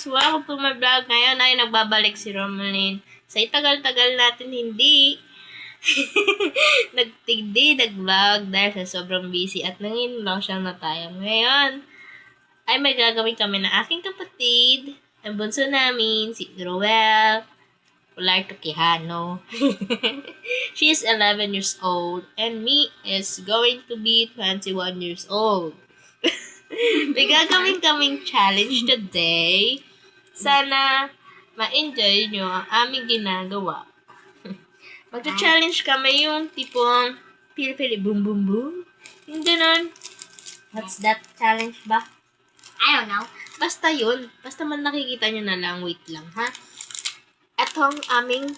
Welcome to my vlog. Ngayon ay nagbabalik si Romalyn. Sa tagal-tagal natin hindi nag-vlog dahil sa sobrang busy at nangin-lockdown na tayo. Ngayon ay may gagawin kami na aking kapatid, ang bunso namin, si Roel, Ularto Quijano. She is 11 years old and me is going to be 21 years old. May gagawin kaming challenge today. Sana ma-enjoy nyo ang aming ginagawa. Magta-challenge kami yung tipong pili-pili boom boom boom. Yung ganun. What's that challenge ba? I don't know. Basta yun. Basta man nakikita nyo na lang. Wait lang, ha? Ito ang aming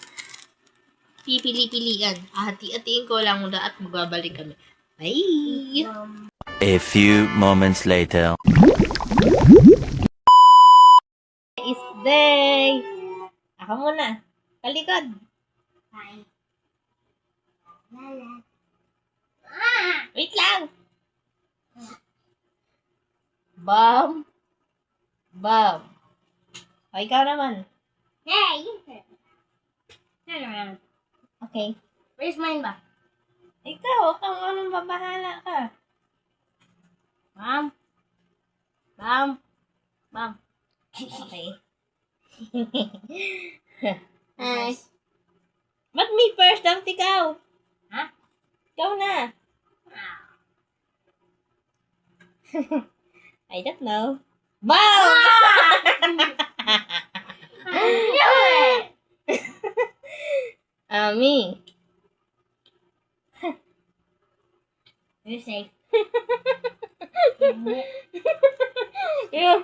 pipili-pilian. Hati-hatiin ko lang muna at magbabalik kami. Bye! A few moments later. It's day! Ako muna. Talikod. Bye. Wait lang! Bam! Bam! O, ikaw naman. Hey, you turn. Turn around. Okay. Where's mine ba? Ikaw, kung anong babahala ka. Mom. Mom. Mom. Okay. Hi. Ba't me first? Dapat ikaw. Ha? Ikaw na. I don't know. Bam! Me. You're safe. Yeah.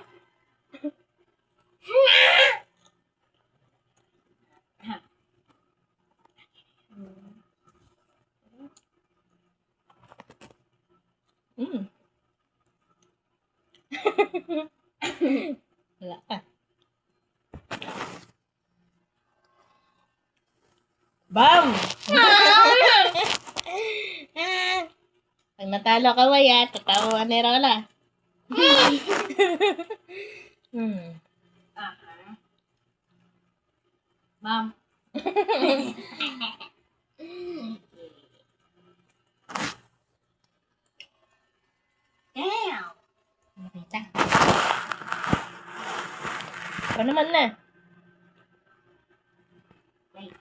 Wala ka. Bam! Pag natalo ka, Waya, tatawa ni Rola. Mom. Damn. Nakita. Ito naman na. Wait.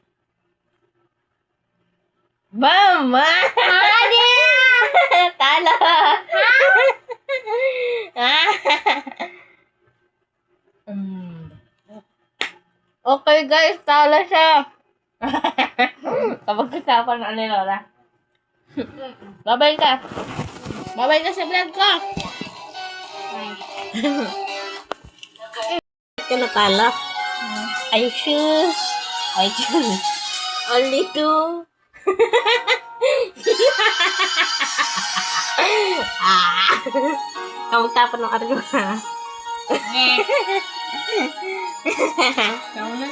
Bam! Talo! Okay guys, talo siya. Kapag kasapan na ni Lola. Babay ka. Babay ka sa vlog ko. Ka natalo. I choose. Only two. Kamu tapon ng argo ha. Kamu na.